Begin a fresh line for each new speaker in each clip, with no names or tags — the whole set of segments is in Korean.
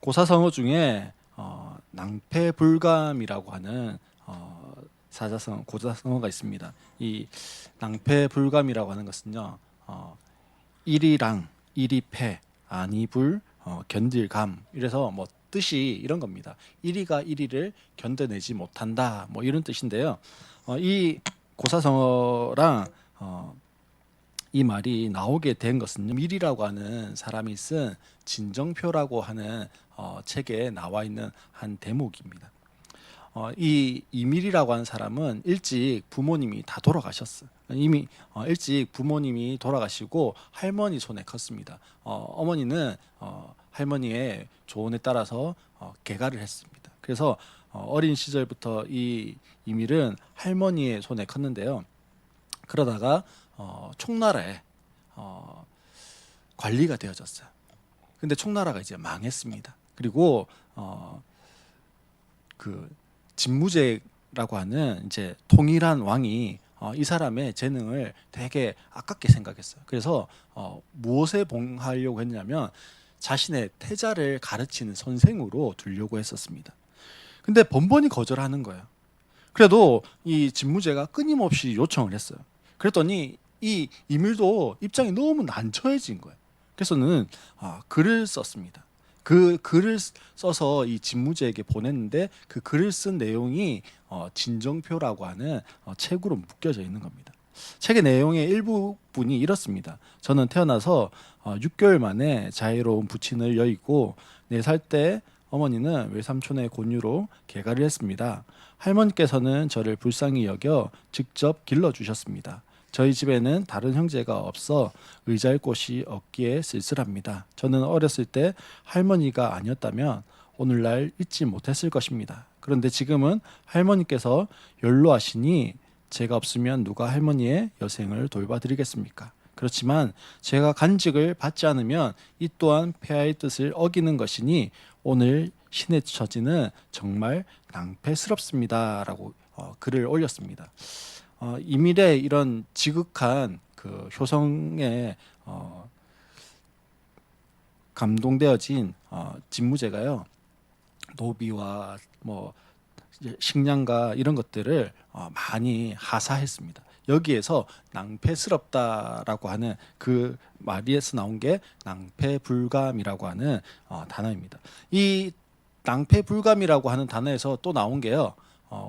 고사성어 중에 낭패불감이라고 하는 사자성어, 고사성어가 있습니다. 이 낭패불감이라고 하는 것은요, 일이랑 일이패, 안이불, 견딜감. 이래서 뭐 뜻이 이런 겁니다. 일이가 일이를 견뎌내지 못한다. 뭐 이런 뜻인데요. 이 고사성어랑 이 말이 나오게 된 것은 밀이라고 하는 사람이 쓴 진정표라고 하는 책에 나와 있는 한 대목입니다. 이 이밀이라고 하는 사람은 일찍 부모님이 다 돌아가셨어요. 이미 일찍 부모님이 돌아가시고 할머니 손에 컸습니다. 어머니는 할머니의 조언에 따라서 개가를 했습니다. 그래서 어린 시절부터 이 이밀은 할머니의 손에 컸는데요. 그러다가 총나라에 관리가 되어졌어요. 근데 총나라가 이제 망했습니다. 그리고 그 진무제라고 하는 이제 통일한 왕이 이 사람의 재능을 되게 아깝게 생각했어요. 그래서 무엇에 봉하려고 했냐면 자신의 태자를 가르치는 선생으로 두려고 했었습니다. 근데 번번이 거절하는 거예요. 그래도 이 진무제가 끊임없이 요청을 했어요. 그랬더니 이 이밀도 입장이 너무 난처해진 거예요. 그래서는 글을 썼습니다. 그 글을 써서 이 진무제에게 보냈는데 그 글을 쓴 내용이 진정표라고 하는 책으로 묶여져 있는 겁니다. 책의 내용의 일부분이 이렇습니다. 저는 태어나서 6개월 만에 자애로운 부친을 여의고 4살 때 어머니는 외삼촌의 권유로 개가를 했습니다. 할머니께서는 저를 불쌍히 여겨 직접 길러주셨습니다. 저희 집에는 다른 형제가 없어 의지할 곳이 없기에 쓸쓸합니다. 저는 어렸을 때 할머니가 아니었다면 오늘날 잊지 못했을 것입니다. 그런데 지금은 할머니께서 연로하시니 제가 없으면 누가 할머니의 여생을 돌봐드리겠습니까? 그렇지만 제가 간직을 받지 않으면 이 또한 폐하의 뜻을 어기는 것이니 오늘 신의 처지는 정말 낭패스럽습니다라고 글을 올렸습니다. 이밀의 이런 지극한 그 효성에 감동되어진 진무제가요, 노비와 뭐 식량과 이런 것들을 많이 하사했습니다. 여기에서 낭패스럽다라고 하는 그 말에서 나온 게 낭패불감이라고 하는 단어입니다. 이 낭패불감이라고 하는 단어에서 또 나온 게요,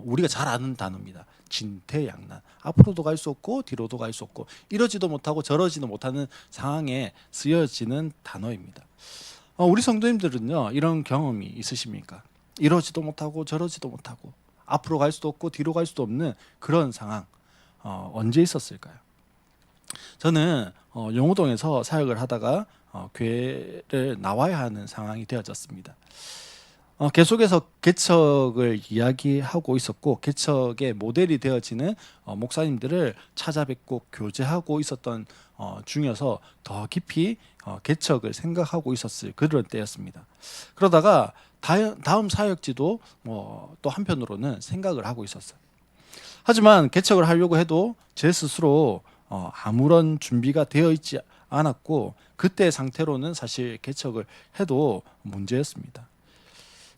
우리가 잘 아는 단어입니다. 진퇴양난. 앞으로도 갈 수 없고 뒤로도 갈 수 없고 이러지도 못하고 저러지도 못하는 상황에 쓰여지는 단어입니다. 우리 성도님들은요, 이런 경험이 있으십니까? 이러지도 못하고 저러지도 못하고 앞으로 갈 수도 없고 뒤로 갈 수도 없는 그런 상황, 언제 있었을까요? 저는 용호동에서 사역을 하다가 교회를 나와야 하는 상황이 되어졌습니다. 계속해서 개척을 이야기하고 있었고 개척의 모델이 되어지는 목사님들을 찾아뵙고 교제하고 있었던 중이어서 더 깊이 개척을 생각하고 있었을 그런 때였습니다. 그러다가 다음 사역지도 또 한편으로는 생각을 하고 있었어요. 하지만 개척을 하려고 해도 제 스스로 아무런 준비가 되어 있지 않았고 그때 상태로는 사실 개척을 해도 문제였습니다.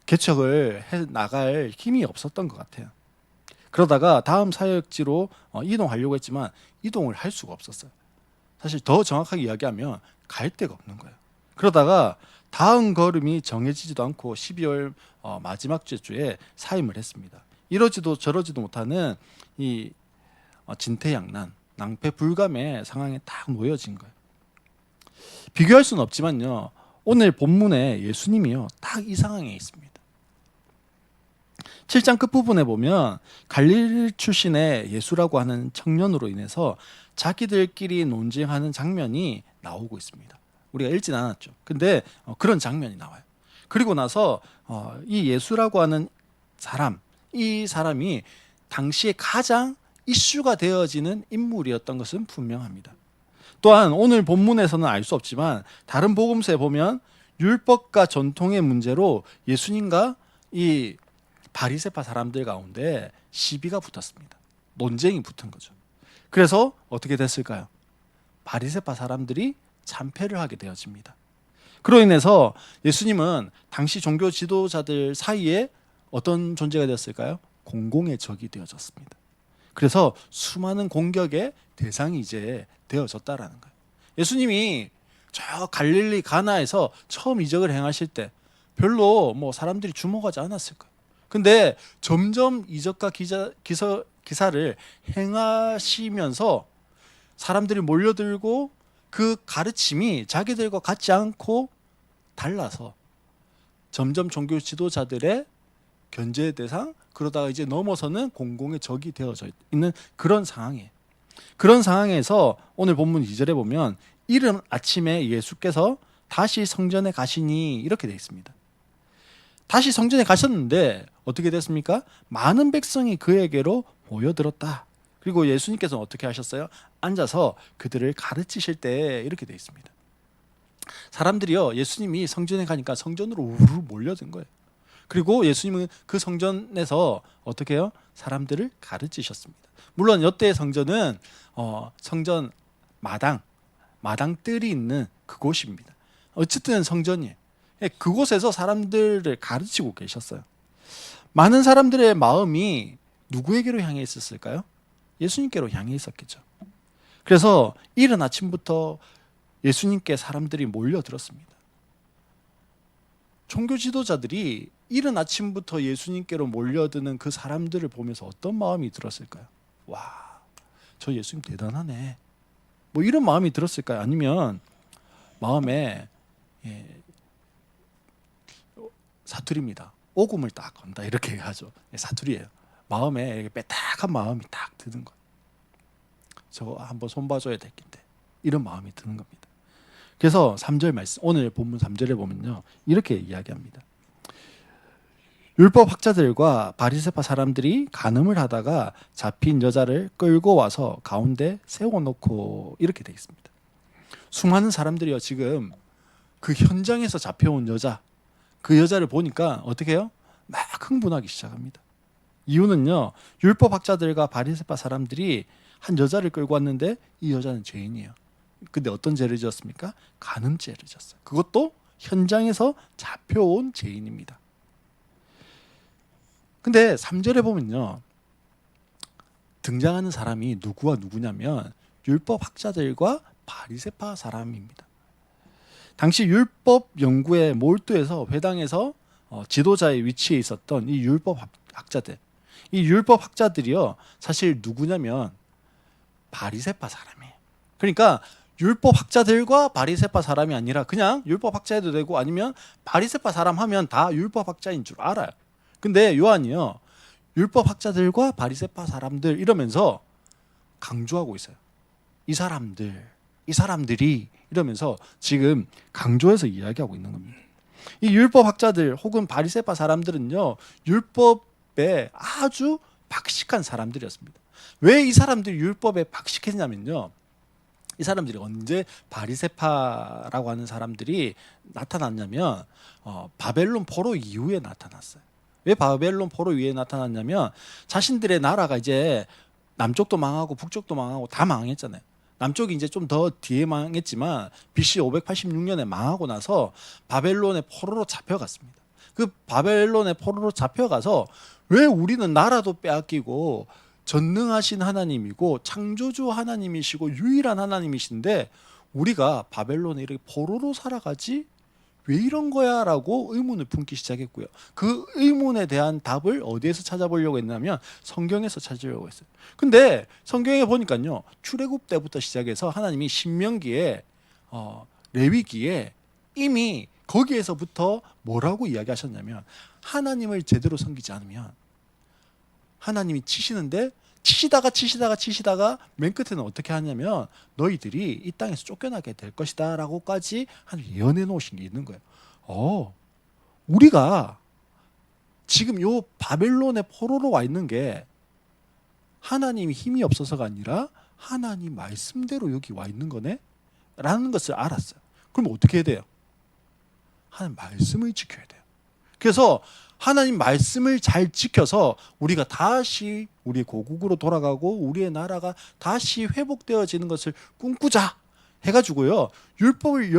개척을 해 나갈 힘이 없었던 것 같아요. 그러다가 다음 사역지로 이동하려고 했지만 이동을 할 수가 없었어요. 사실 더 정확하게 이야기하면 갈 데가 없는 거예요. 그러다가 다음 걸음이 정해지지도 않고 12월 마지막 주에 사임을 했습니다. 이러지도 저러지도 못하는 이 진퇴양난, 낭패불감의 상황에 딱 놓여진 거예요. 비교할 수는 없지만요, 오늘 본문에 예수님이요 딱 이 상황에 있습니다. 7장 끝부분에 보면 갈릴리 출신의 예수라고 하는 청년으로 인해서 자기들끼리 논쟁하는 장면이 나오고 있습니다. 우리가 읽진 않았죠. 근데 그런 장면이 나와요. 그리고 나서 이 예수라고 하는 사람, 이 사람이 당시에 가장 이슈가 되어지는 인물이었던 것은 분명합니다. 또한 오늘 본문에서는 알 수 없지만 다른 복음서에 보면 율법과 전통의 문제로 예수님과 이 바리새파 사람들 가운데 시비가 붙었습니다. 논쟁이 붙은 거죠. 그래서 어떻게 됐을까요? 바리새파 사람들이 참패를 하게 되어집니다. 그로 인해서 예수님은 당시 종교 지도자들 사이에 어떤 존재가 되었을까요? 공공의 적이 되어졌습니다. 그래서 수많은 공격의 대상이 이제 되어졌다라는 거예요. 예수님이 저 갈릴리 가나에서 처음 이적을 행하실 때 별로 뭐 사람들이 주목하지 않았을 거예요. 근데 점점 이적과 기사를 행하시면서 사람들이 몰려들고 그 가르침이 자기들과 같지 않고 달라서 점점 종교 지도자들의 견제의 대상, 그러다가 이제 넘어서는 공공의 적이 되어져 있는 그런 상황이에요. 그런 상황에서 오늘 본문 2절에 보면 이른 아침에 예수께서 다시 성전에 가시니 이렇게 되어 있습니다. 다시 성전에 가셨는데 어떻게 됐습니까? 많은 백성이 그에게로 모여들었다. 그리고 예수님께서는 어떻게 하셨어요? 앉아서 그들을 가르치실 때 이렇게 되어 있습니다. 사람들이요, 예수님이 성전에 가니까 성전으로 우르르 몰려든 거예요. 그리고 예수님은 그 성전에서 어떻게 해요? 사람들을 가르치셨습니다. 물론 이때의 성전은 성전 마당들이 있는 그곳입니다. 어쨌든 성전이에요. 그곳에서 사람들을 가르치고 계셨어요. 많은 사람들의 마음이 누구에게로 향해 있었을까요? 예수님께로 향해 있었겠죠. 그래서 이른 아침부터 예수님께 사람들이 몰려들었습니다. 종교 지도자들이 이른 아침부터 예수님께로 몰려드는 그 사람들을 보면서 어떤 마음이 들었을까요? 와, 저 예수님 대단하네. 뭐 이런 마음이 들었을까요? 아니면 마음에 사투리입니다. 오금을 딱 건다 이렇게 하죠. 사투리예요. 마음에 빼딱한 마음이 딱 드는 거예요. 저거 한번 손봐줘야 될 텐데 이런 마음이 드는 겁니다. 그래서 3절 말씀, 오늘 본문 3절에 보면요 이렇게 이야기합니다. 율법 학자들과 바리새파 사람들이 간음을 하다가 잡힌 여자를 끌고 와서 가운데 세워놓고 이렇게 되어 있습니다. 수많은 사람들이요 지금 그 현장에서 잡혀온 여자, 그 여자를 보니까 어떻게 해요? 막 흥분하기 시작합니다. 이유는요, 율법 학자들과 바리새파 사람들이 한 여자를 끌고 왔는데 이 여자는 죄인이에요. 근데 어떤 죄를 지었습니까? 간음죄를 지었어요. 그것도 현장에서 잡혀온 죄인입니다. 근데 3절에 보면요 등장하는 사람이 누구와 누구냐면 율법 학자들과 바리새파 사람입니다. 당시 율법 연구에 몰두해서 회당에서 지도자의 위치에 있었던 이 율법 학자들, 이 율법 학자들이요 사실 누구냐면 바리새파 사람이에요. 그러니까 율법 학자들과 바리새파 사람이 아니라 그냥 율법 학자해도 되고 아니면 바리새파 사람 하면 다 율법 학자인 줄 알아요. 근데 요한이요 율법 학자들과 바리새파 사람들 이러면서 강조하고 있어요. 이 사람들이 이러면서 지금 강조해서 이야기하고 있는 겁니다. 이 율법 학자들 혹은 바리새파 사람들은요 율법에 아주 박식한 사람들이었습니다. 왜 이 사람들이 율법에 박식했냐면요, 이 사람들이 언제 바리새파라고 하는 사람들이 나타났냐면 바벨론 포로 이후에 나타났어요. 왜 바벨론 포로 이후에 나타났냐면 자신들의 나라가 이제 남쪽도 망하고 북쪽도 망하고 다 망했잖아요. 남쪽이 이제 좀 더 뒤에 망했지만 BC 586년에 망하고 나서 바벨론의 포로로 잡혀갔습니다. 그 바벨론의 포로로 잡혀가서 왜 우리는 나라도 빼앗기고 전능하신 하나님이고 창조주 하나님이시고 유일한 하나님이신데 우리가 바벨론에 이렇게 포로로 살아가지? 왜 이런 거야? 라고 의문을 품기 시작했고요. 그 의문에 대한 답을 어디에서 찾아보려고 했냐면 성경에서 찾으려고 했어요. 근데 성경에 보니까요 출애굽 때부터 시작해서 하나님이 신명기에 레위기에 이미 거기에서부터 뭐라고 이야기하셨냐면 하나님을 제대로 섬기지 않으면 하나님이 치시는데 치시다가 맨 끝에는 어떻게 하냐면 너희들이 이 땅에서 쫓겨나게 될 것이다 라고까지 한 예언해 놓으신 게 있는 거예요. 우리가 지금 요 바벨론의 포로로 와 있는 게 하나님이 힘이 없어서가 아니라 하나님 말씀대로 여기 와 있는 거네 라는 것을 알았어요. 그럼 어떻게 해야 돼요? 하나님 말씀을 지켜야 돼요. 그래서 하나님 말씀을 잘 지켜서 우리가 다시 우리의 고국으로 돌아가고 우리의 나라가 다시 회복되어지는 것을 꿈꾸자 해가지고요 율법을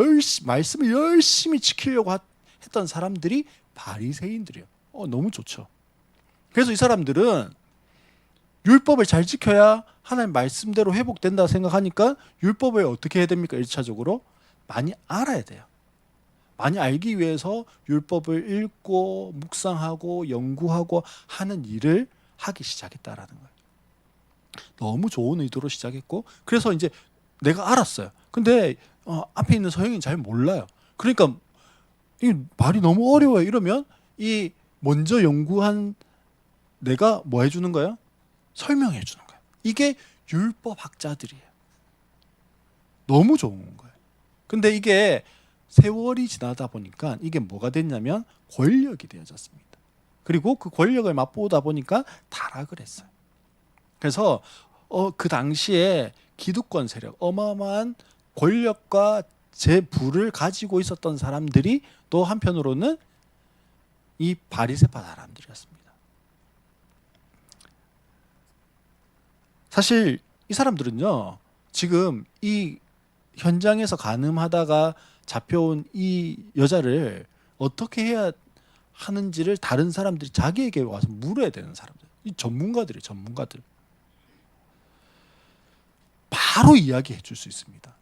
말씀을 열심히 지키려고 했던 사람들이 바리새인들이에요. 너무 좋죠. 그래서 이 사람들은 율법을 잘 지켜야 하나님 말씀대로 회복된다 생각하니까 율법을 어떻게 해야 됩니까? 1차적으로 많이 알아야 돼요. 많이 알기 위해서 율법을 읽고 묵상하고 연구하고 하는 일을 하기 시작했다라는 거예요. 너무 좋은 의도로 시작했고 그래서 이제 내가 알았어요. 근데 앞에 있는 서영이는 잘 몰라요. 그러니까 이 말이 너무 어려워요. 이러면 이 먼저 연구한 내가 뭐 해주는 거예요? 설명해 주는 거예요. 이게 율법학자들이에요. 너무 좋은 거예요. 근데 이게 세월이 지나다 보니까 이게 뭐가 됐냐면 권력이 되어졌습니다. 그리고 그 권력을 맛보다 보니까 타락을 했어요. 그래서 그 당시에 기득권 세력, 어마어마한 권력과 재부를 가지고 있었던 사람들이 또 한편으로는 이 바리새파 사람들이었습니다. 사실 이 사람들은요 지금 이 현장에서 간음하다가 잡혀온 이 여자를 어떻게 해야 하는지를 다른 사람들이 자기에게 와서 물어야 되는 사람들, 이 전문가들이에요. 전문가들 바로 이야기해 줄 수 있습니다.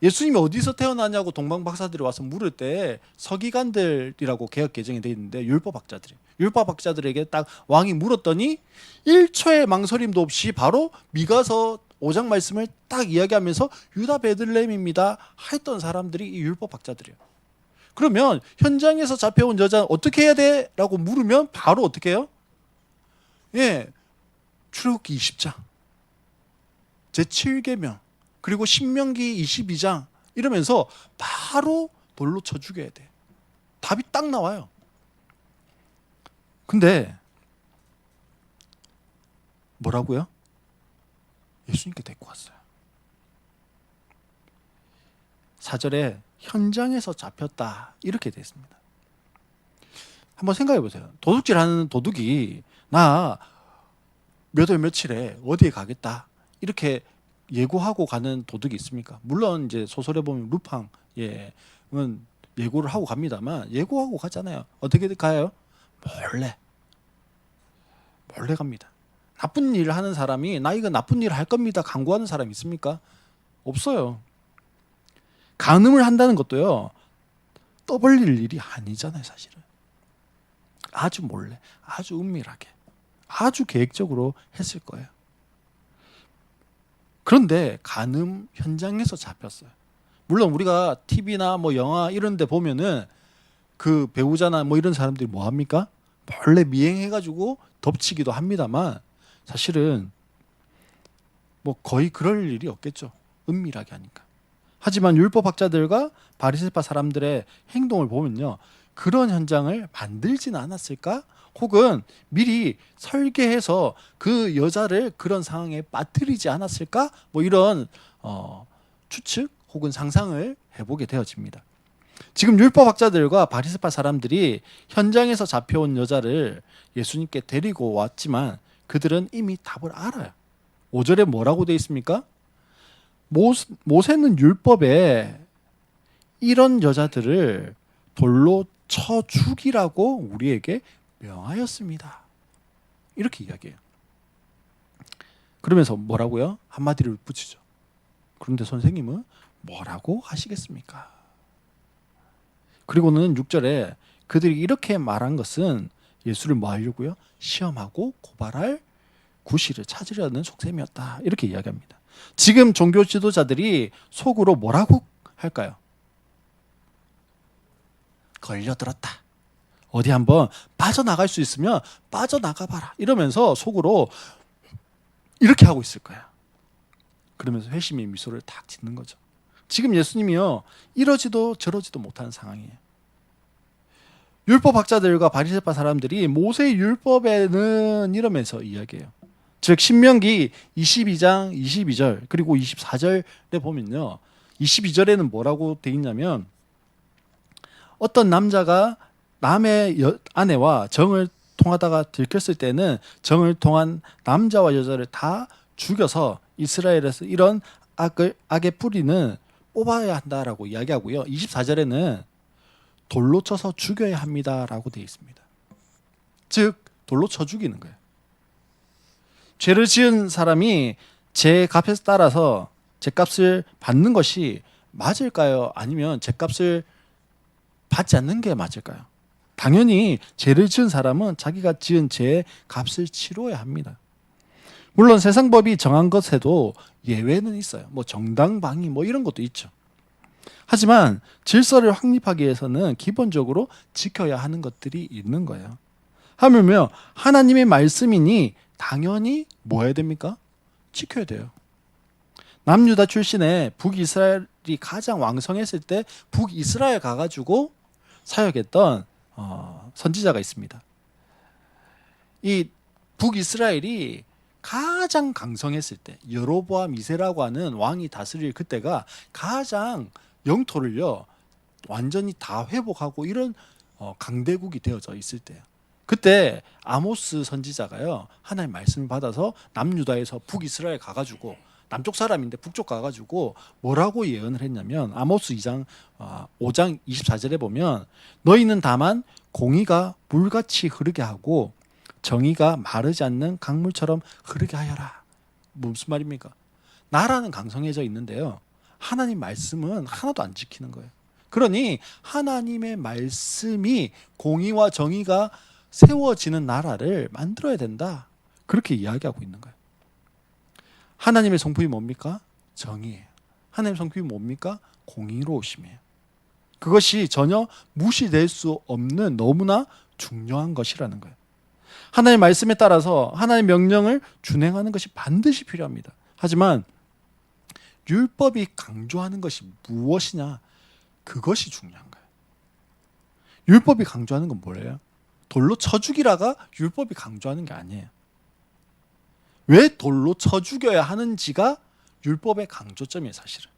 예수님이 어디서 태어나냐고 동방 박사들이 와서 물을 때 서기관들이라고 개역 개정이 되어 있는데 율법학자들에게 딱 왕이 물었더니 1초의 망설임도 없이 바로 미가서 5장 말씀을 딱 이야기하면서 유다 베들레헴입니다 했던 사람들이 이 율법학자들이에요. 그러면 현장에서 잡혀온 여자는 어떻게 해야 돼? 라고 물으면 바로 어떻게 해요? 출애굽기 20장 제7계명 그리고 신명기 22장 이러면서 바로 돌로 쳐 죽여야 돼. 답이 딱 나와요. 근데 뭐라고요? 예수님께 데리고 왔어요. 4절에 현장에서 잡혔다 이렇게 되어 있습니다. 한번 생각해 보세요. 도둑질하는 도둑이 나 몇 월 며칠에 어디에 가겠다 이렇게 예고하고 가는 도둑이 있습니까? 물론 이제 소설에 보면 루팡 예고를 하고 갑니다만 예고하고 가잖아요. 어떻게 가요? 몰래 갑니다. 나쁜 일을 하는 사람이 나 이거 나쁜 일을 할 겁니다 강구하는 사람이 있습니까? 없어요. 간음을 한다는 것도요 떠벌릴 일이 아니잖아요. 사실은 아주 몰래 아주 은밀하게 아주 계획적으로 했을 거예요. 그런데 간음 현장에서 잡혔어요. 물론 우리가 TV나 뭐 영화 이런 데 보면은 그 배우자나 뭐 이런 사람들이 뭐 합니까? 몰래 미행해가지고 덮치기도 합니다만 사실은 뭐 거의 그럴 일이 없겠죠. 은밀하게 하니까. 하지만 율법학자들과 바리새파 사람들의 행동을 보면요. 그런 현장을 만들지는 않았을까? 혹은 미리 설계해서 그 여자를 그런 상황에 빠뜨리지 않았을까? 뭐 이런 추측 혹은 상상을 해보게 되어집니다. 지금 율법학자들과 바리새파 사람들이 현장에서 잡혀온 여자를 예수님께 데리고 왔지만 그들은 이미 답을 알아요. 5절에 뭐라고 되어 있습니까? 모세는 율법에 이런 여자들을 돌로 쳐 죽이라고 우리에게 명하였습니다. 이렇게 이야기해요. 그러면서 뭐라고요? 한마디를 붙이죠. 그런데 선생님은 뭐라고 하시겠습니까? 그리고는 6절에 그들이 이렇게 말한 것은 예수를 뭐 하려고요? 시험하고 고발할 구실을 찾으려는 속셈이었다. 이렇게 이야기합니다. 지금 종교 지도자들이 속으로 뭐라고 할까요? 걸려들었다. 어디 한번 빠져나갈 수 있으면 빠져나가봐라. 이러면서 속으로 이렇게 하고 있을 거야. 그러면서 회심의 미소를 탁 짓는 거죠. 지금 예수님이요. 이러지도 저러지도 못하는 상황이에요. 율법학자들과 바리새파 사람들이 모세의 율법에는 이러면서 이야기해요. 즉 신명기 22장 22절 그리고 24절에 보면요. 22절에는 뭐라고 돼 있냐면 어떤 남자가 남의 아내와 정을 통하다가 들켰을 때는 정을 통한 남자와 여자를 다 죽여서 이스라엘에서 이런 악의 뿌리는 뽑아야 한다라고 이야기하고요. 24절에는 돌로 쳐서 죽여야 합니다라고 되어 있습니다. 즉 돌로 쳐 죽이는 거예요. 죄를 지은 사람이 제 값에 따라서 죄값을 받는 것이 맞을까요? 아니면 죄값을 받지 않는 게 맞을까요? 당연히 죄를 지은 사람은 자기가 지은 죄의 값을 치러야 합니다. 물론 세상 법이 정한 것에도 예외는 있어요. 뭐 정당방위 뭐 이런 것도 있죠. 하지만 질서를 확립하기 위해서는 기본적으로 지켜야 하는 것들이 있는 거예요. 하물며 하나님의 말씀이니 당연히 뭐 해야 됩니까? 지켜야 돼요. 남유다 출신의 북이스라엘이 가장 왕성했을 때 북이스라엘 가가지고 사역했던 선지자가 있습니다. 이 북이스라엘이 가장 강성했을 때 여로보암 2세라고 하는 왕이 다스릴 그때가 가장 영토를요 완전히 다 회복하고 이런 강대국이 되어져 있을 때예요. 그때 아모스 선지자가요 하나님 말씀을 받아서 남유다에서 북이스라엘 가가지고 남쪽 사람인데 북쪽 가가지고 뭐라고 예언을 했냐면 아모스 5장 24절에 보면 너희는 다만 공의가 물같이 흐르게 하고 정의가 마르지 않는 강물처럼 흐르게 하여라. 무슨 말입니까? 나라는 강성해져 있는데요. 하나님 말씀은 하나도 안 지키는 거예요. 그러니 하나님의 말씀이 공의와 정의가 세워지는 나라를 만들어야 된다. 그렇게 이야기하고 있는 거예요. 하나님의 성품이 뭡니까? 정의예요. 하나님의 성품이 뭡니까? 공의로우심이에요. 그것이 전혀 무시될 수 없는 너무나 중요한 것이라는 거예요. 하나님의 말씀에 따라서 하나님의 명령을 준행하는 것이 반드시 필요합니다. 하지만 율법이 강조하는 것이 무엇이냐? 그것이 중요한 거예요. 율법이 강조하는 건 뭐예요? 돌로 쳐 죽이라가 율법이 강조하는 게 아니에요. 왜 돌로 쳐 죽여야 하는지가 율법의 강조점이에요, 사실은.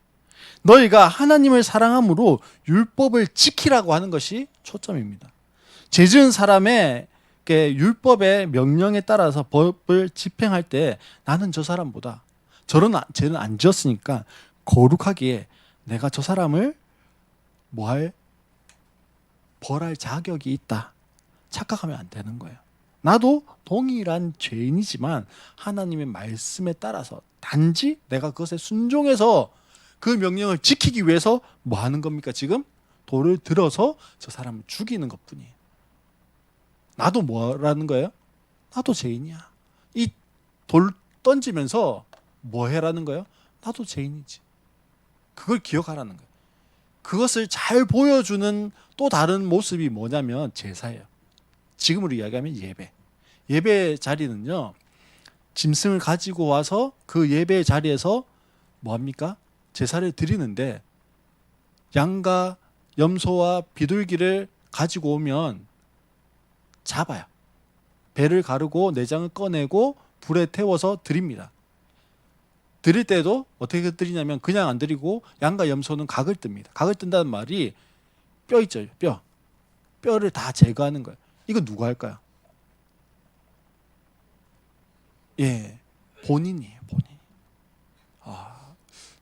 너희가 하나님을 사랑함으로 율법을 지키라고 하는 것이 초점입니다. 죄 지은 사람의 율법의 명령에 따라서 법을 집행할 때 나는 저 사람보다 저런 죄는 안 지었으니까 거룩하기에 내가 저 사람을 벌할 자격이 있다. 착각하면 안 되는 거예요. 나도 동일한 죄인이지만 하나님의 말씀에 따라서 단지 내가 그것에 순종해서 그 명령을 지키기 위해서 뭐 하는 겁니까? 지금 돌을 들어서 저 사람을 죽이는 것뿐이에요. 나도 뭐라는 거예요? 나도 죄인이야. 이 돌 던지면서 뭐 해라는 거예요? 나도 죄인이지. 그걸 기억하라는 거예요. 그것을 잘 보여주는 또 다른 모습이 뭐냐면 제사예요. 지금으로 이야기하면 예배 자리는요 짐승을 가지고 와서 그 예배 자리에서 뭐합니까? 제사를 드리는데 양과 염소와 비둘기를 가지고 오면 잡아요. 배를 가르고 내장을 꺼내고 불에 태워서 드립니다. 드릴 때도 어떻게 드리냐면 그냥 안 드리고 양과 염소는 각을 뜹니다. 각을 뜬다는 말이 뼈 있죠. 뼈를 다 제거하는 거예요. 이거 누가 할까요? 예, 본인이에요. 본인.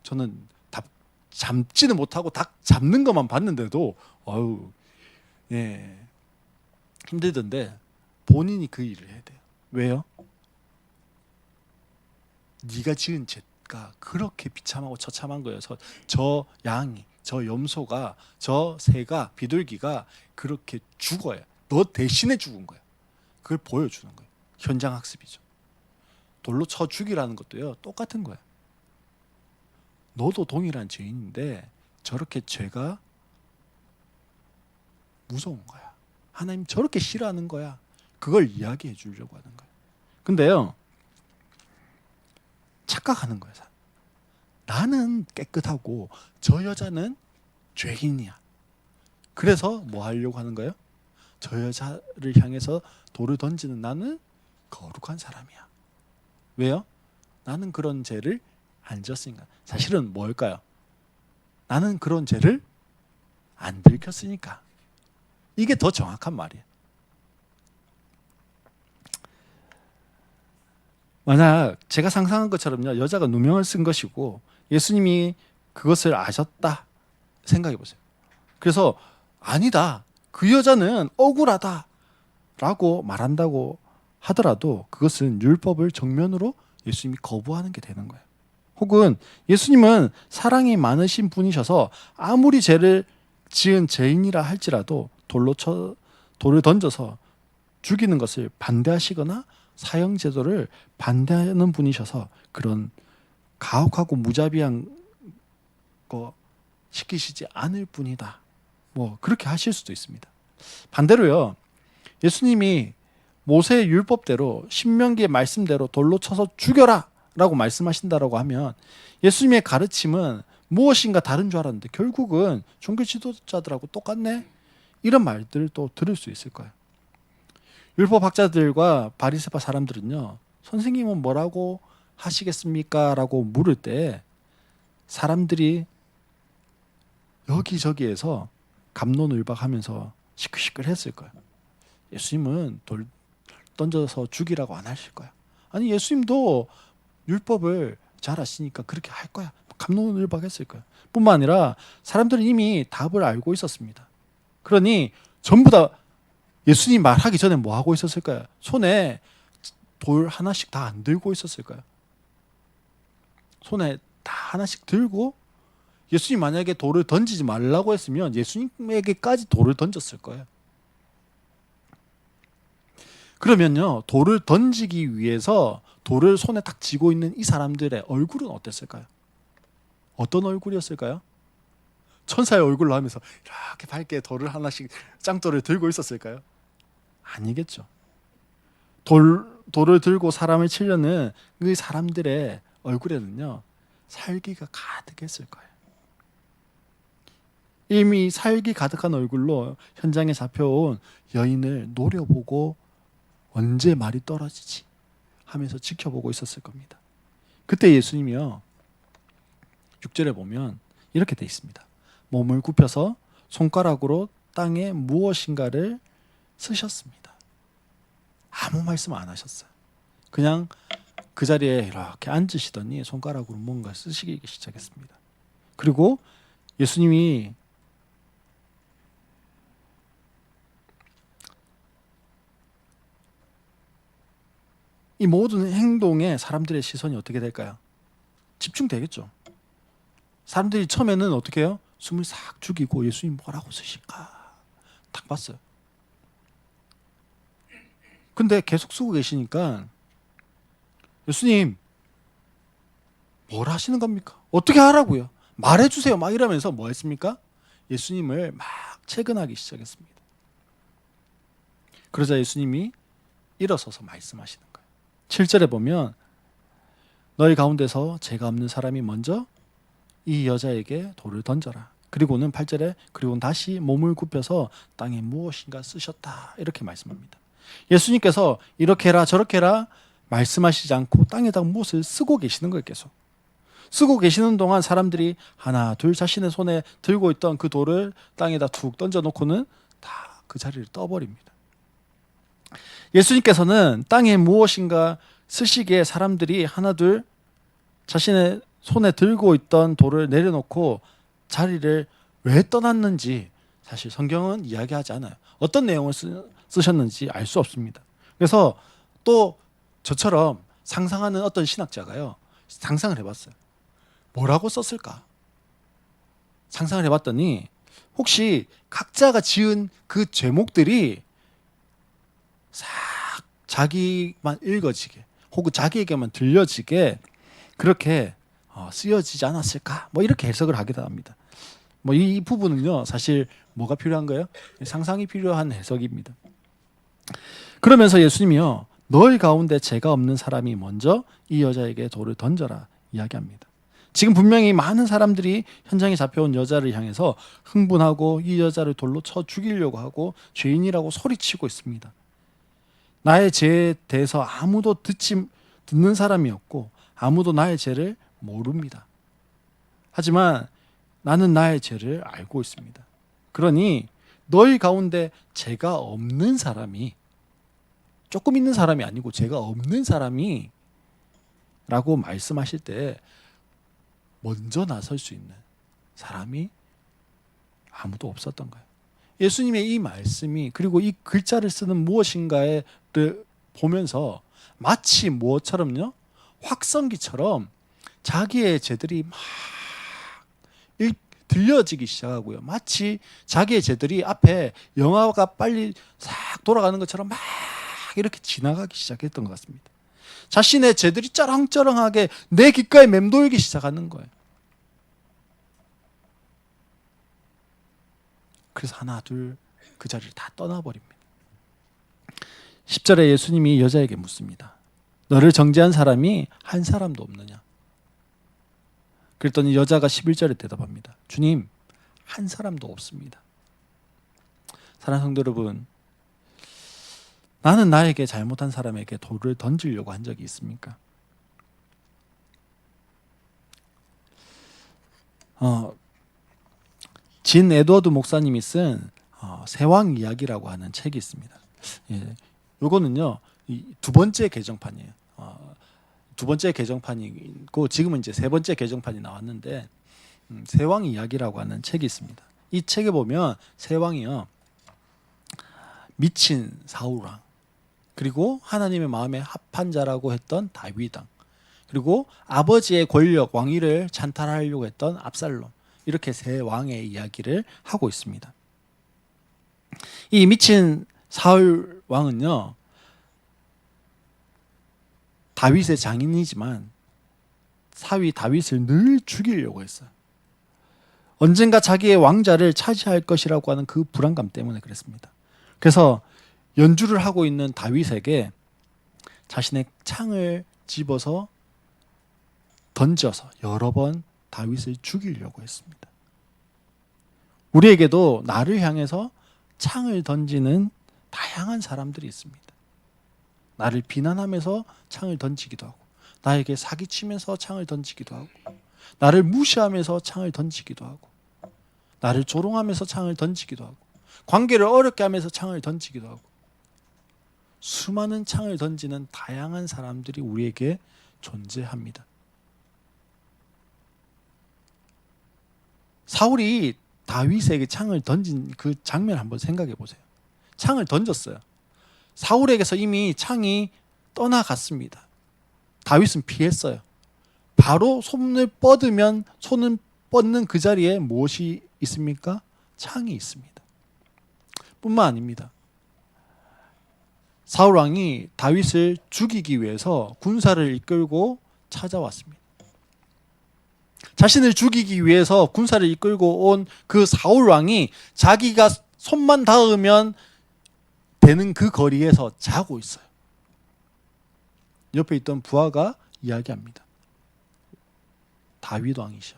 저는 닭 잡지는 못하고 닭 잡는 것만 봤는데도 힘들던데 본인이 그 일을 해야 돼요. 왜요? 네가 지은 죄가 그렇게 비참하고 처참한 거예요. 저 양이, 저 염소가, 저 새가, 비둘기가 그렇게 죽어요. 너 대신에 죽은 거야. 그걸 보여주는 거예요. 현장 학습이죠. 돌로 쳐 죽이라는 것도요. 똑같은 거예요. 너도 동일한 죄인인데 저렇게 죄가 무서운 거야. 하나님 저렇게 싫어하는 거야. 그걸 이야기해 주려고 하는 거예요. 근데요. 착각하는 거예요. 나는 깨끗하고 저 여자는 죄인이야. 그래서 뭐 하려고 하는 거예요? 저 여자를 향해서 돌을 던지는 나는 거룩한 사람이야. 왜요? 나는 그런 죄를 안 지었으니까. 사실은 뭘까요? 나는 그런 죄를 안 들켰으니까. 이게 더 정확한 말이에요. 만약 제가 상상한 것처럼요, 여자가 누명을 쓴 것이고 예수님이 그것을 아셨다 생각해 보세요. 그래서 아니다. 그 여자는 억울하다 라고 말한다고 하더라도 그것은 율법을 정면으로 예수님이 거부하는 게 되는 거예요. 혹은 예수님은 사랑이 많으신 분이셔서 아무리 죄를 지은 죄인이라 할지라도 돌을 던져서 죽이는 것을 반대하시거나 사형제도를 반대하는 분이셔서 그런 가혹하고 무자비한 거 시키시지 않을 뿐이다. 뭐 그렇게 하실 수도 있습니다. 반대로요. 예수님이 모세의 율법대로 신명기의 말씀대로 돌로 쳐서 죽여라 라고 말씀하신다라고 하면 예수님의 가르침은 무엇인가 다른 줄 알았는데 결국은 종교 지도자들하고 똑같네? 이런 말들을 또 들을 수 있을 거예요. 율법학자들과 바리새파 사람들은요. 선생님은 뭐라고 하시겠습니까? 라고 물을 때 사람들이 여기저기에서 갑론을박하면서 시끌시끌했을 거예요. 예수님은 돌 던져서 죽이라고 안 하실 거야. 아니 예수님도 율법을 잘 아시니까 그렇게 할 거야. 갑론을박했을 거야. 뿐만 아니라 사람들은 이미 답을 알고 있었습니다. 그러니 전부 다 예수님 말하기 전에 뭐 하고 있었을까요? 손에 돌 하나씩 다 안 들고 있었을까요? 손에 다 하나씩 들고 예수님 만약에 돌을 던지지 말라고 했으면 예수님에게까지 돌을 던졌을 거예요. 그러면요, 돌을 던지기 위해서 돌을 손에 딱 쥐고 있는 이 사람들의 얼굴은 어땠을까요? 어떤 얼굴이었을까요? 천사의 얼굴로 하면서 이렇게 밝게 돌을 하나씩 짱돌을 들고 있었을까요? 아니겠죠. 돌을 들고 사람을 치려는 그 사람들의 얼굴에는요, 살기가 가득했을 거예요. 이미 살기 가득한 얼굴로 현장에 잡혀온 여인을 노려보고 언제 말이 떨어지지 하면서 지켜보고 있었을 겁니다. 그때 예수님이요 6절에 보면 이렇게 돼 있습니다. 몸을 굽혀서 손가락으로 땅에 무엇인가를 쓰셨습니다. 아무 말씀 안 하셨어요. 그냥 그 자리에 이렇게 앉으시더니 손가락으로 뭔가 쓰시기 시작했습니다. 그리고 예수님이 이 모든 행동에 사람들의 시선이 어떻게 될까요? 집중되겠죠. 사람들이 처음에는 어떻게 해요? 숨을 싹 죽이고 예수님 뭐라고 쓰실까? 딱 봤어요. 근데 계속 쓰고 계시니까 예수님 뭘 하시는 겁니까? 어떻게 하라고요? 말해주세요. 막 이러면서 뭐 했습니까? 예수님을 막 채근하기 시작했습니다. 그러자 예수님이 일어서서 말씀하시는 거예요. 7절에 보면 너희 가운데서 죄가 없는 사람이 먼저 이 여자에게 돌을 던져라. 그리고는 8절에 그리고는 다시 몸을 굽혀서 땅에 무엇인가 쓰셨다. 이렇게 말씀합니다. 예수님께서 이렇게 해라 저렇게 해라 말씀하시지 않고 땅에다 무엇을 쓰고 계시는 거예요. 계속. 쓰고 계시는 동안 사람들이 하나 둘 자신의 손에 들고 있던 그 돌을 땅에다 툭 던져놓고는 다 그 자리를 떠버립니다. 예수님께서는 땅에 무엇인가 쓰시기에 사람들이 하나 둘 자신의 손에 들고 있던 돌을 내려놓고 자리를 왜 떠났는지 사실 성경은 이야기하지 않아요. 어떤 내용을 쓰셨는지 알 수 없습니다. 그래서 또 저처럼 상상하는 어떤 신학자가요. 상상을 해봤어요. 뭐라고 썼을까? 상상을 해봤더니 혹시 각자가 지은 그 제목들이 싹 자기만 읽어지게 혹은 자기에게만 들려지게 그렇게 쓰여지지 않았을까? 뭐 이렇게 해석을 하기도 합니다. 뭐 이 부분은요 사실 뭐가 필요한 거예요? 상상이 필요한 해석입니다. 그러면서 예수님이요 너희 가운데 죄가 없는 사람이 먼저 이 여자에게 돌을 던져라 이야기합니다. 지금 분명히 많은 사람들이 현장에 잡혀온 여자를 향해서 흥분하고 이 여자를 돌로 쳐 죽이려고 하고 죄인이라고 소리치고 있습니다. 나의 죄에 대해서 아무도 듣는 사람이 없고 아무도 나의 죄를 모릅니다. 하지만 나는 나의 죄를 알고 있습니다. 그러니 너희 가운데 죄가 없는 사람이 조금 있는 사람이 아니고 죄가 없는 사람이 라고 말씀하실 때 먼저 나설 수 있는 사람이 아무도 없었던 거예요. 예수님의 이 말씀이, 그리고 이 글자를 쓰는 무엇인가를 보면서 마치 무엇처럼요? 확성기처럼 자기의 죄들이 막 들려지기 시작하고요. 마치 자기의 죄들이 앞에 영화가 빨리 싹 돌아가는 것처럼 막 이렇게 지나가기 시작했던 것 같습니다. 자신의 죄들이 쩌렁쩌렁하게 내 귓가에 맴돌기 시작하는 거예요. 그래서 하나 둘 그 자리를 다 떠나버립니다. 10절에 예수님이 여자에게 묻습니다. 너를 정죄한 사람이 한 사람도 없느냐? 그랬더니 여자가 11절에 대답합니다. 주님, 한 사람도 없습니다. 사랑하는 성도 여러분, 나는 나에게 잘못한 사람에게 돌을 던지려고 한 적이 있습니까? 진 에드워드 목사님이 쓴 세왕 이야기라고 하는 책이 있습니다. 예, 요거는요, 두 번째 개정판이에요. 두 번째 개정판이고 지금은 이제 세 번째 개정판이 나왔는데, 세왕 이야기라고 하는 책이 있습니다. 이 책에 보면 세왕이요, 미친 사울왕, 그리고 하나님의 마음에 합한 자라고 했던 다윗왕, 그리고 아버지의 권력 왕위를 찬탈하려고 했던 압살롬, 이렇게 세 왕의 이야기를 하고 있습니다. 이 미친 사울 왕은요, 다윗의 장인이지만 사위 다윗을 늘 죽이려고 했어요. 언젠가 자기의 왕자를 차지할 것이라고 하는 그 불안감 때문에 그랬습니다. 그래서 연주를 하고 있는 다윗에게 자신의 창을 집어서 던져서 여러 번 다윗을 죽이려고 했습니다. 우리에게도 나를 향해서 창을 던지는 다양한 사람들이 있습니다. 나를 비난하면서 창을 던지기도 하고, 나에게 사기치면서 창을 던지기도 하고, 나를 무시하면서 창을 던지기도 하고, 나를 조롱하면서 창을 던지기도 하고, 관계를 어렵게 하면서 창을 던지기도 하고, 수많은 창을 던지는 다양한 사람들이 우리에게 존재합니다. 사울이 다윗에게 창을 던진 그 장면 한번 생각해 보세요. 창을 던졌어요. 사울에게서 이미 창이 떠나갔습니다. 다윗은 피했어요. 바로 손을 뻗으면 손을 뻗는 그 자리에 무엇이 있습니까? 창이 있습니다. 뿐만 아닙니다. 사울 왕이 다윗을 죽이기 위해서 군사를 이끌고 찾아왔습니다. 자신을 죽이기 위해서 군사를 이끌고 온 그 사울 왕이 자기가 손만 닿으면 되는 그 거리에서 자고 있어요. 옆에 있던 부하가 이야기합니다. 다윗 왕이셔.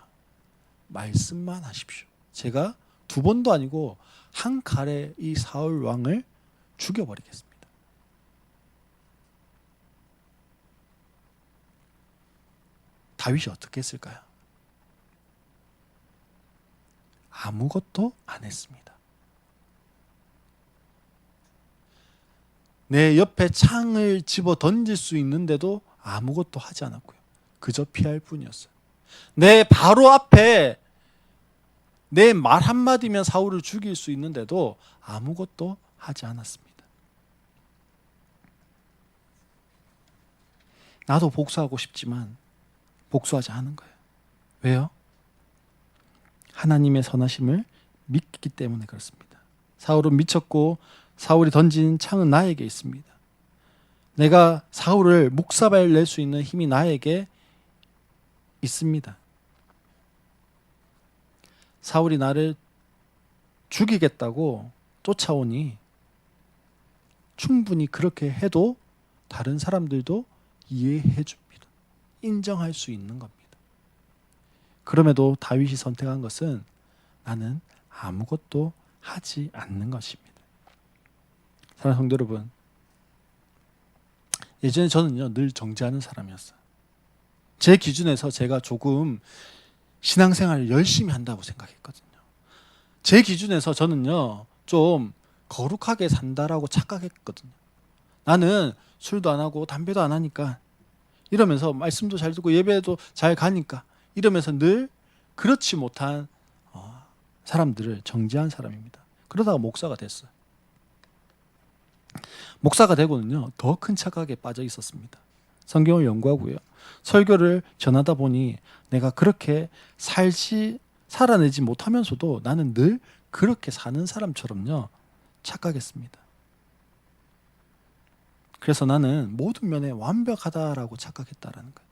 말씀만 하십시오. 제가 두 번도 아니고 한 칼에 이 사울 왕을 죽여버리겠습니다. 다윗이 어떻게 했을까요? 아무것도 안 했습니다. 내 옆에 창을 집어 던질 수 있는데도 아무것도 하지 않았고요. 그저 피할 뿐이었어요. 내 바로 앞에 내 말 한마디면 사울을 죽일 수 있는데도 아무것도 하지 않았습니다. 나도 복수하고 싶지만 복수하지 않은 거예요. 왜요? 하나님의 선하심을 믿기 때문에 그렇습니다. 사울은 미쳤고 사울이 던진 창은 나에게 있습니다. 내가 사울을 묵사발 낼 수 있는 힘이 나에게 있습니다. 사울이 나를 죽이겠다고 쫓아오니 충분히 그렇게 해도 다른 사람들도 이해해 줍니다. 인정할 수 있는 겁니다. 그럼에도 다윗이 선택한 것은 나는 아무것도 하지 않는 것입니다. 사랑하는 성도 여러분, 예전에 저는요 늘 정죄하는 사람이었어요. 제 기준에서 제가 조금 신앙생활을 열심히 한다고 생각했거든요. 제 기준에서 저는요 좀 거룩하게 산다라고 착각했거든요. 나는 술도 안 하고 담배도 안 하니까, 이러면서 말씀도 잘 듣고 예배도 잘 가니까 이러면서 늘 그렇지 못한 사람들을 정죄한 사람입니다. 그러다가 목사가 됐어요. 목사가 되고는요, 더 큰 착각에 빠져 있었습니다. 성경을 연구하고요, 설교를 전하다 보니 내가 그렇게 살아내지 못하면서도 나는 늘 그렇게 사는 사람처럼요 착각했습니다. 그래서 나는 모든 면에 완벽하다라고 착각했다라는 거예요.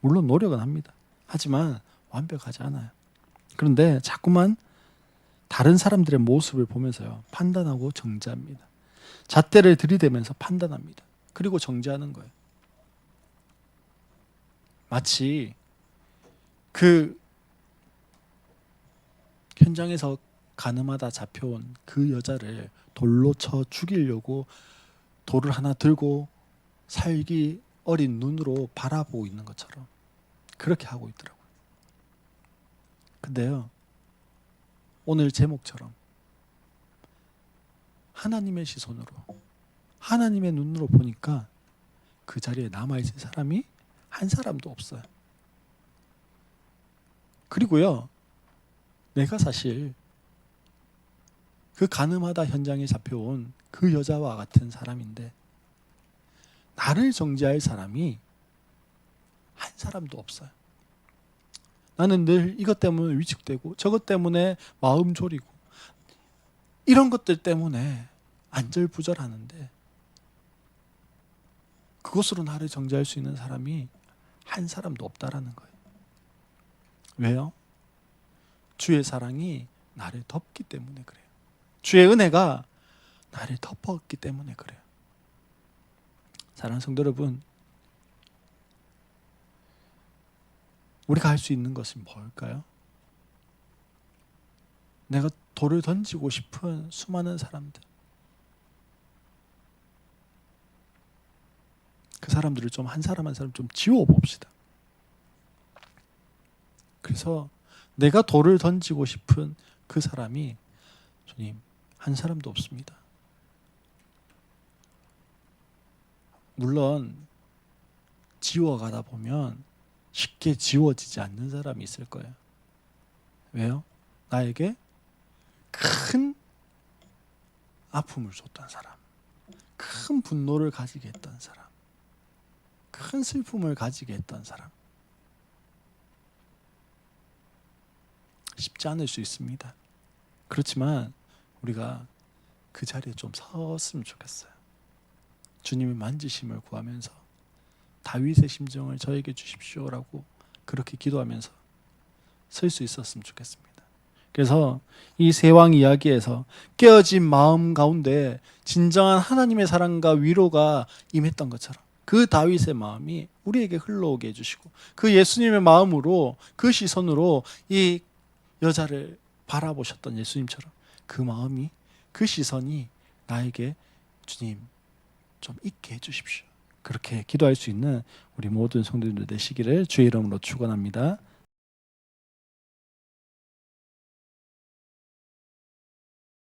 물론 노력은 합니다. 하지만 완벽하지 않아요. 그런데 자꾸만 다른 사람들의 모습을 보면서요 판단하고 정죄합니다. 잣대를 들이대면서 판단합니다. 그리고 정죄하는 거예요. 마치 그 현장에서 가늠하다 잡혀온 그 여자를 돌로 쳐 죽이려고 돌을 하나 들고 살기 어린 눈으로 바라보고 있는 것처럼 그렇게 하고 있더라고요. 근데요, 오늘 제목처럼 하나님의 시선으로, 하나님의 눈으로 보니까 그 자리에 남아있을 사람이 한 사람도 없어요. 그리고요, 내가 사실 그 가늠하다 현장에 잡혀온 그 여자와 같은 사람인데 나를 정죄할 사람이 한 사람도 없어요. 나는 늘 이것 때문에 위축되고 저것 때문에 마음 졸이고 이런 것들 때문에 안절부절하는데 그것으로 나를 정죄할 수 있는 사람이 한 사람도 없다라는 거예요. 왜요? 주의 사랑이 나를 덮기 때문에 그래요. 주의 은혜가 나를 덮었기 때문에 그래요. 사랑하는 성도 여러분, 우리가 할 수 있는 것은 뭘까요? 내가 돌을 던지고 싶은 수많은 사람들, 그 사람들을 좀 한 사람 한 사람 좀 지워봅시다. 그래서 내가 돌을 던지고 싶은 그 사람이 주님 한 사람도 없습니다. 물론 지워가다 보면 쉽게 지워지지 않는 사람이 있을 거예요. 왜요? 나에게 큰 아픔을 줬던 사람, 큰 분노를 가지게 했던 사람, 큰 슬픔을 가지게 했던 사람. 쉽지 않을 수 있습니다. 그렇지만 우리가 그 자리에 좀 섰으면 좋겠어요. 주님의 만지심을 구하면서 다윗의 심정을 저에게 주십시오라고 그렇게 기도하면서 설 수 있었으면 좋겠습니다. 그래서 이 세 왕 이야기에서 깨어진 마음 가운데 진정한 하나님의 사랑과 위로가 임했던 것처럼 그 다윗의 마음이 우리에게 흘러오게 해주시고 그 예수님의 마음으로 그 시선으로 이 여자를 바라보셨던 예수님처럼 그 마음이 그 시선이 나에게 주님 좀 있게 해주십시오. 그렇게 기도할 수 있는 우리 모든 성도님들 되시기를 주의 이름으로 축원합니다.